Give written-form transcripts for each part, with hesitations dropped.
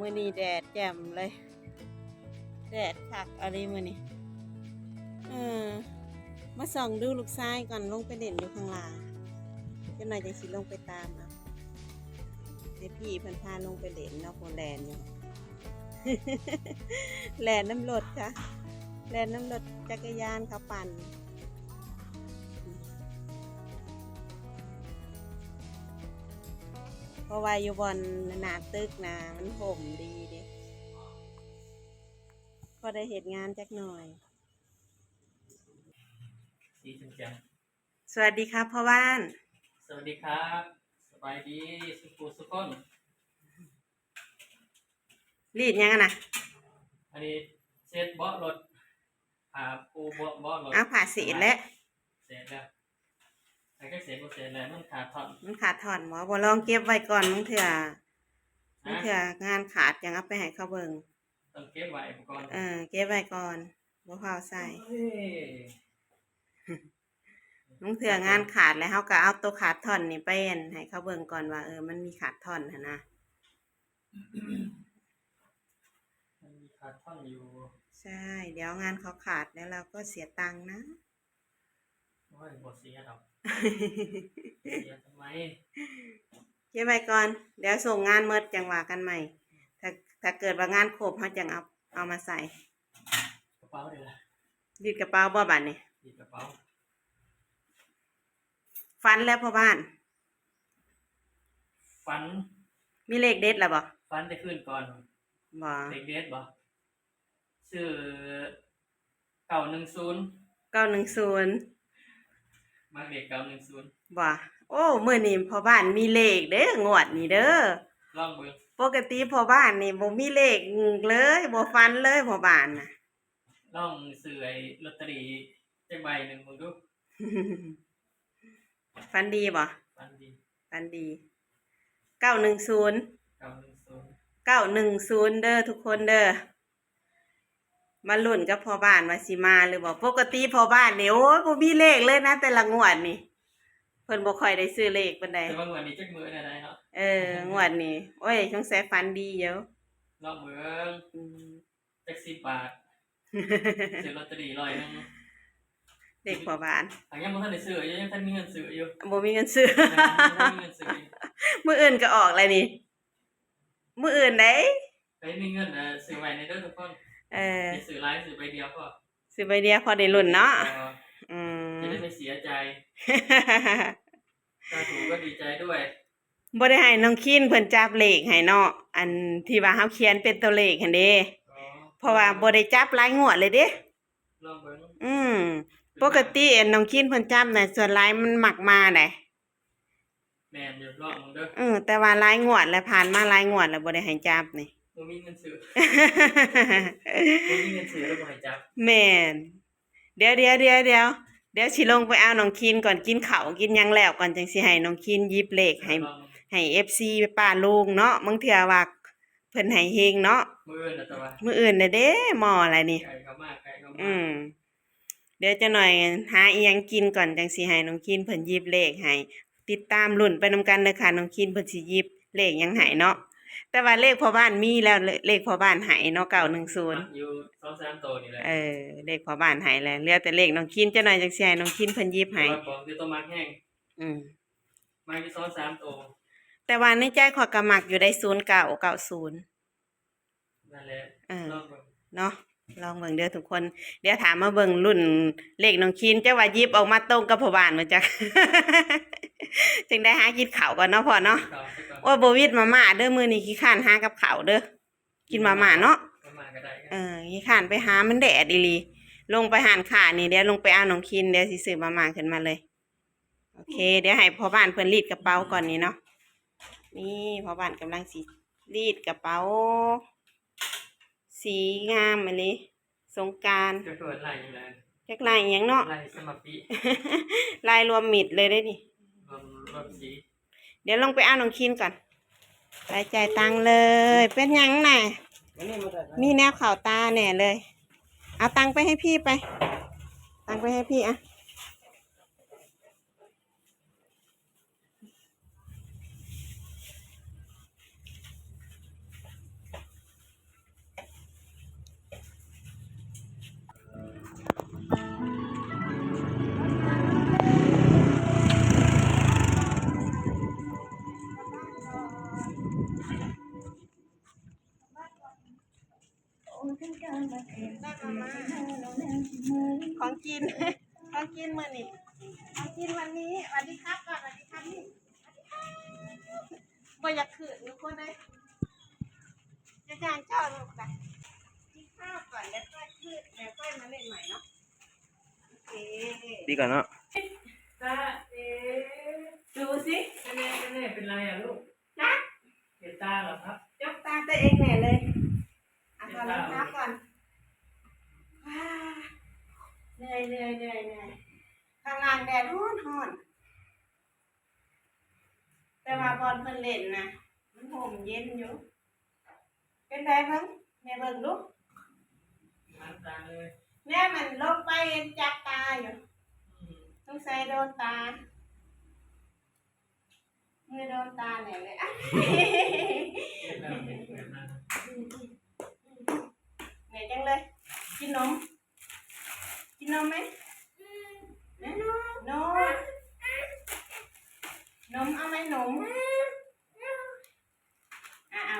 มื้อนี้แดดแจ่มเลยแดดคักอะไรมื้อนี้เออมาส่องดูลูกชายก่อนลงไปเล่นอยู่ข้างล่างจังหน่อยจังสิลงไปตามเอาเดี๋ยวพี่เพิ่นพาลงไปเล่นเนาะโพแลนด์อยู่ แล่นน้ำรถค่ะแล่นน้ำรถจักรยานเขาปั่นเพราะว่าอยู่บนหน้าตึกนะมันห่มดีเด้ก็ได้เหตุงานจักหน่อยสีจังสวัสดีครับพ่อบ้านสวัสดีครับสบายดีสุขุสุขคนรีดยังนะอันนี้เช็ดเบาะรถผ่าปูเบาะรถผ่าเศษแล้วเสร็จแล้วไอ้ก็เสร็จเสร็จแล้วมันขาดท่อนหมอบ่ลองเก็บไว้ก่อนมึงเถื่องานขาดยังเอาไปให้เขาเบิ่งต้องเก็บไว้ก่อนเก็บไว้ก่อนบ่พอใส่มึงเถื่องานขาดแล้วเขาก็เอาตัวขาดท่อนนี่ไปให้เขาเบิ่งก่อนว่ามันมีขาดท่อนนะมันมีขาดท่อนอยู่ใช่เดี๋ยวงานเขาขาดแล้วเราก็เสียตังค์นะโอ้ยบ่เสียดอกเสียทำไมเก็บไว้ก่อนเดี๋ยวส่งงานเมื่อจังว่ากันใหม่ถ้าเกิดว่างานครบเขาจังเอามาใส่กระเป๋าเดี๋ยวละรีดกระเป๋าบ่บานนี่รีดกระเป๋าฟันแล้วพ่อบ้านฟันมีเลขเด็ดแล้วบ่ฟันได้ขึ้นก่อนบ่เลขเด็ดบ่ชื่อ910มาเลข910บ่โอ้มื้อนี้พ่อบ้านมีเลขเด้องวดนี้เด้อลองเบิ่งปกติพ่อบ้านนี่บ่มีเลขเลยบ่ฟันเลยพ่อบ้านน่ะลองซื้อไอ้ลอตเตอรี่จักใบหนึ่งมึงดู ฟันดีบ่ฟันดี910เด้อทุกคนเด้อมาลุ้นกับพ่อบ้านว่าสิมาหรือบ่ปกติพ่อบ้านนี่โอ้ยบ่มีเลขเลยนะแต่ละงวดนี่เพิ่นบ่ค่อยได้ซื้อเลขปานใดแต่ว่างวดนี้จักมื้อได้เนาะงวดนี้โอ้ยสงสัยฟันดีอยู่ลองเบิ่งจัก10 บาทซื้อลอตเตอรี่100นึงเด็กพ่อบ้านยังบ่ทันได้ซื้อยังทันมีเงินซื้ออยู่บ่มีเงินซื้อมื้ออื่นก็ออกแล้วนี่มื้ออื่นได้มีเงินซื้อไว้ในเด้อทุกคนซื้อหลายซื้อใบเดียวพอซื้อใบเดียวพอได้ลุ้นเนาะจะได้ไม่เสียใจถ้าถูกก็ดีใจด้วยบ่ได้ให้น้องคินเพิ่นจับเลขให้เนาะอันที่ว่าเฮาเขียนเป็นตัวเลขหั่นเด้เพราะว่าบ่ได้จับหลายงวดเลยเด้ลองเบิ่งปกติน้องคินเพิ่นจับน่ะส่วนหลายมันมักมาได้แม่นอยู่ลองเด้อแต่ว่าหลายงวดแล้วผ่านมาหลายงวดแล้วบ่ได้ให้จับนี่บ่มีเงินซื้อบ่มีเงินซื้อแล้วบ่ให้จับแม่นเดี๋ยวสิลงไปเอาน้องคินก่อนกินข้าวกินหยังแล้วก่อนจังสิให้น้องคินหยิบเลขให้ FC ป้าลุงเนาะบางเทื่อว่าเพิ่นให้เฮงเนาะมื้ออื่นน่ะตะว่ามื้ออื่นน่ะเด้หม้ออะไรนี่ไก่เข้ามาเดี๋ยวจะหน่อยหาอีหยังกินก่อนจังสิให้น้องคินเพิ่นหยิบเลขให้ติดตามลุ้นไปนำกันเด้อค่ะน้องคินเพิ่นสิหยิบเลขหยังให้เนาะแต่ว่าเลขพ่อบ้านมีแล้วเลขพ่อบ้านให้เนาะ910อยู่2-3ตัวนี่แหละเลขพ่อบ้านให้แล้วเหลือแต่เลขน้องคินจะหน่อยจังสิให้น้องคินเพิ่นหยิบให้ของคือตัวมักแห้งมาอยู่2-3ตัวแต่ว่าในใจข้อยก็มักอยู่ได้0990นั่นแหละเนาะลองเบิ่งเด้อทุกคนเดี๋ยวถามมาเบิ่งรุ่นเลขน้องคินจะว่าหยิบออกมาตรงกับพ่อบ้านบ่จัก จึงได้หากินข้าวก่อนเนาะพ่อเนาะโอ้ยบ่วิดมาม่าเด้อมื้อนี้ขี้ข้านหากับข้าวเด้อกินมาม่าเนาะขี้ข้านไปหามันแดดอีหลีลงไปหานค้านี่เดี๋ยวลงไปเอาน้องคินเดี๋ยวสิซื้อมาม่าขึ้นมาเลยโอเคเดี๋ยวให้พ่อบ้านเพิ่นรีดกระเป๋าก่อนนี่เนาะนี่พ่อบ้านกำลังสิรีดกระเป๋าสีงามอันนี้สงกรานต์จะเกิดลายยังไงจักลายหยังเนาะลายสมัครปีลายรวมมิดเลยได้นี่รวมสีเดี๋ยวลงไปเอาน้องคินก่อนไปจ่ายตังค์เลยเป็นหยังน่ะมีแนวข่าวตาแน่เลยเอาตังค์ไปให้พี่ไปตังค์ไปให้พี่อะ ได้มาม่าของกิน ของกินมื้อนี้ของกินวันนี้สวัสดีครับก่อนสวัสดีครับนี่บ่อยากขืนทุกคนเลยจะจางเจ้าลูกไปกินข้าวก่อนแล้วค่อยขึ้นแล้วค่อยมาเล่นใหม่เนาะโอเค ดีก่อนเนาะ ตาเอ๋ดูสิแม่เป็นไรอ่ะลูก นะ เห็นตาเหรอครับ ยกตาตัวเองแหน่เลยอ่ะถอดรองเท้าก่อนว้าเหนื่อยข้างล่างแดดร้อนแต่ว่าบอลเพิ่นเล่นนะมันห่มเย็นอยู่เป็นไรเพิ่งแม่เบิ่งดู น้ำตาเลย แม่มันลงไปจับตาอยู่ อืม ต้องใส่โดนตามือโดนตาไหนเลยอ่ะ เห็นแล้วเห็นแล้ว ไหนจังเลย กินนมไหมนมเอาไหมนม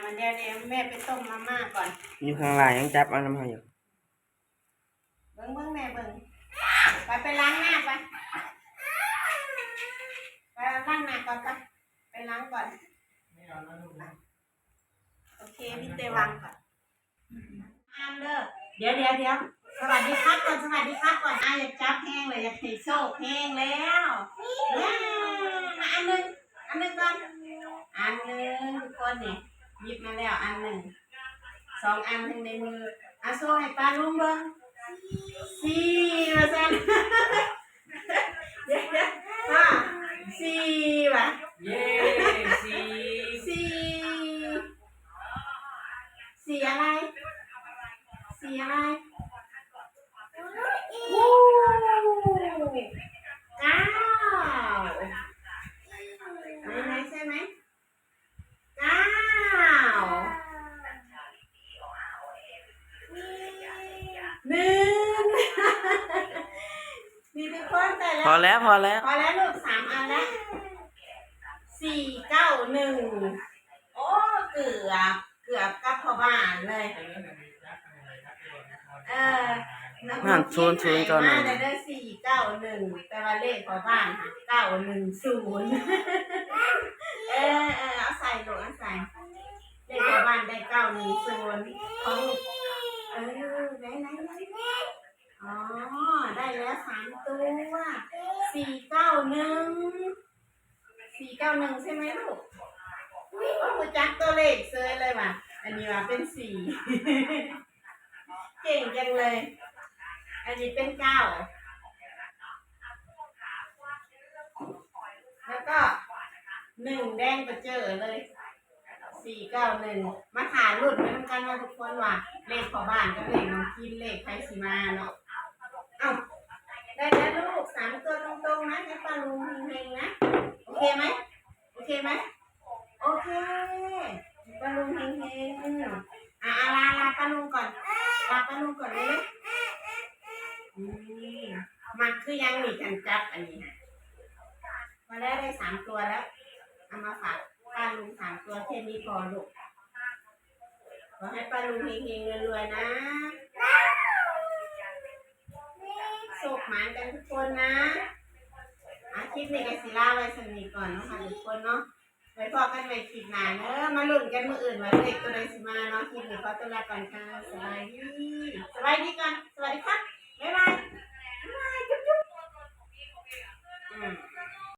มันเดี๋ยวแม่ไปต้มมาม่าก่อน อยู่ข้างล่างยังจับเอาน้ำมันอยู่ เบิ่งแม่เบิ่งไปล้างหน้าไปล้างหน้าก่อนไปล้างก่อน ไม่เอาแล้วลูกนะ โอเคพี่เตวังก่อนอันเด้อเดี๋ยวสวัสดีครับก่อนอยากจับแห้งเลยอยากให้โชคแห้งแล้วมาอันหนึ่งก่อนอันหนึ่งทุกคนนี่หยิบมาแล้วอันหนึ่ง2 อันทั้งในมืออาโซ่ให้ปลาลุงเบิ่ง4มาสั่นเดี๋ยว4ว่ะ เย้สี สีอะไรวู้9ไหนใช่ไหม91นี่ทุกคนแต่ พอ แล้ว แล้ว พอแล้วลูก3 อันแล้ว4 9 1โอ้เกือบกับพ่อบ้านเลย นั่น0 9 มาได้1 ได้491แต่ว่าเลขพ่อบ้าน910เอาใส่ลูกเอาใส่เลขพ่อบ้านได้910ของลูกไหนอ๋อได้แล้ว3 ตัว491ใช่ไหมลูกโอ้โหจักตัวเลขเซยเลยว่ะอันนี้ว่าเป็น4เก่งจังเลยอันนี้เป็น9แล้วก็1แดงไปเจอเลย491มาหารุ่นไว้ทำกันว่าทุกคนว่าเลขของบ้านกับเลขน้องกินเลขใครสิมาเนาะเอ้าได้แล้วลูก3 ตัวตรงๆนะให้ป้าลุงเฮงๆนะโอเคไหมโอเคป้าลุงเฮงๆลาป้าลุงก่อนเลยมันคือยังมีกันจับอันนี้มาได้3 ตัวแล้วเอามาฝากป้าลุง3 ตัวแค่นี้พอลูกขอให้ป้าลุงเฮงๆรวยๆนะโชคหมานกันทุกคนนะคลิปนี้ก็สิลาไว้สนิทก่อนเนาะค่ะทุกคนเนาะไว้พอกันใหม่คลิปหน้าเนอะมาลุ้นกันมื้ออื่นว่าเลขตัวใดสิมาเนาะคลิปนี้ขอตัวลาก่อนค่ะสบายดีก่อนสวัสดีครับ